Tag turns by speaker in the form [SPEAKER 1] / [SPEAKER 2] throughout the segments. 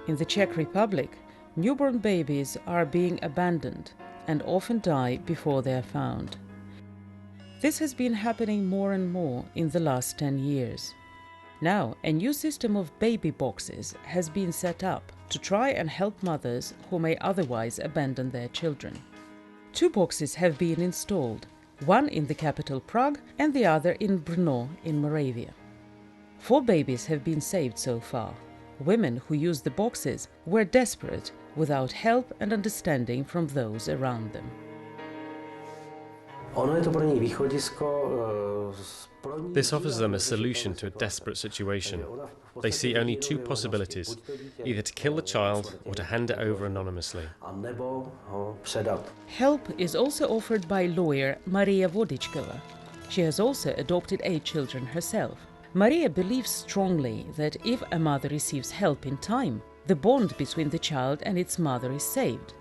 [SPEAKER 1] In the Czech Republic, newborn babies are being abandoned and often die before they are found. This has been happening more and more in the last 10 years. Now, a new system of baby boxes has been set up to try and help mothers who may otherwise abandon their children. 2 boxes have been installed, one in the capital Prague and the other in Brno in Moravia. 4 babies have been saved so far. Women who used the boxes were desperate without help and understanding from those around them.
[SPEAKER 2] This offers them a solution to a desperate situation. They see only 2 possibilities, either to kill the child or to hand it over anonymously.
[SPEAKER 1] Help is also offered by lawyer Marie Vodickova. She has also adopted 8 children herself. Maria believes strongly that if a mother receives help in time, the bond between the child and its mother is saved.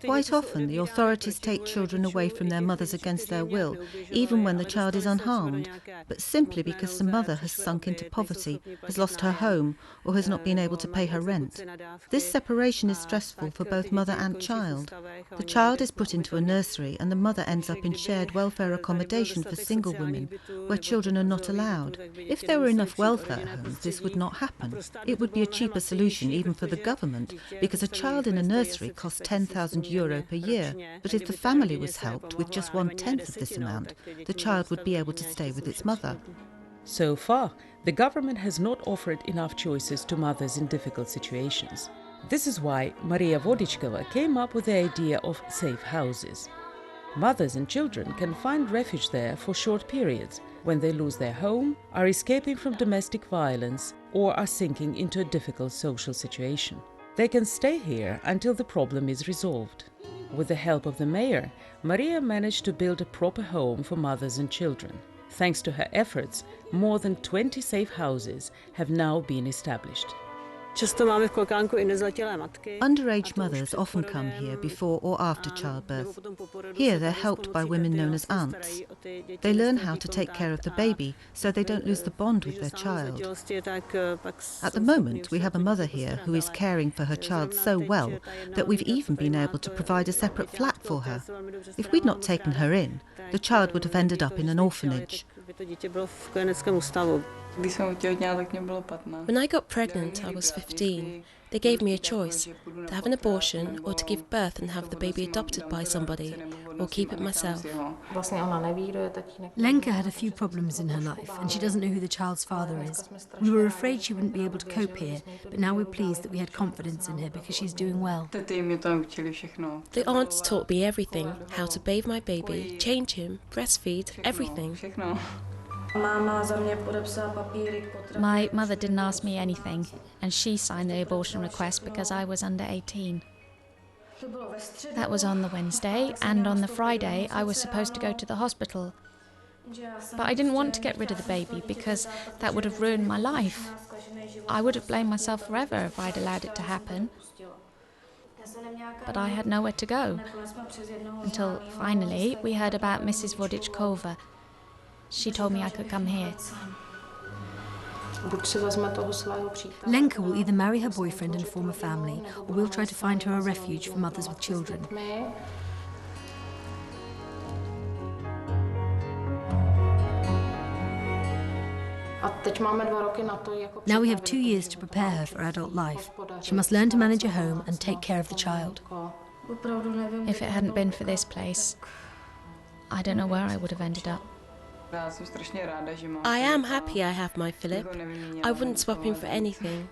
[SPEAKER 3] Quite often, the authorities take children away from their mothers against their will, even when the child is unharmed, but simply because the mother has sunk into poverty, has lost her home, or has not been able to pay her rent. This separation is stressful for both mother and child. The child is put into a nursery and the mother ends up in shared welfare accommodation for single women, where children are not allowed. If there were enough welfare homes, this would not happen. It would be a cheaper solution even for the government, because a child in a nursery costs €10,000 per year, but if the family was helped with just 1/10 of this amount, the child would be able to stay with its mother.
[SPEAKER 1] So far, the government has not offered enough choices to mothers in difficult situations. This is why Marie Vodickova came up with the idea of safe houses. Mothers and children can find refuge there for short periods when they lose their home, are escaping from domestic violence, or are sinking into a difficult social situation. They can stay here until the problem is resolved. With the help of the mayor, Maria managed to build a proper home for mothers and children. Thanks to her efforts, more than 20 safe houses have now been established.
[SPEAKER 3] Underage mothers often come here before or after childbirth. Here they're helped by women known as aunts. They learn how to take care of the baby so they don't lose the bond with their child. At the moment, we have a mother here who is caring for her child so well that we've even been able to provide a separate flat for her. If we'd not taken her in, the child would have ended up in an orphanage.
[SPEAKER 4] When I got pregnant, I was 15. They gave me a choice, to have an abortion or to give birth and have the baby adopted by somebody, or keep it myself.
[SPEAKER 5] Lenka had a few problems in her life and she doesn't know who the child's father is. We were afraid she wouldn't be able to cope here, but now we're pleased that we had confidence in her because she's doing well.
[SPEAKER 4] The aunts taught me everything, how to bathe my baby, change him, breastfeed, everything.
[SPEAKER 6] My mother didn't ask me anything, and she signed the abortion request because I was under 18. That was on the Wednesday, and on the Friday I was supposed to go to the hospital. But I didn't want to get rid of the baby because that would have ruined my life. I would have blamed myself forever if I'd allowed it to happen. But I had nowhere to go. Until finally we heard about Mrs. Vodickova. She told me I could come here.
[SPEAKER 5] Lenka will either marry her boyfriend and form a family, or we'll try to find her a refuge for mothers with children. Now we have 2 years to prepare her for adult life. She must learn to manage a home and take care of the child.
[SPEAKER 6] If it hadn't been for this place, I don't know where I would have ended up.
[SPEAKER 4] I am happy I have my Philip. I wouldn't swap him for anything.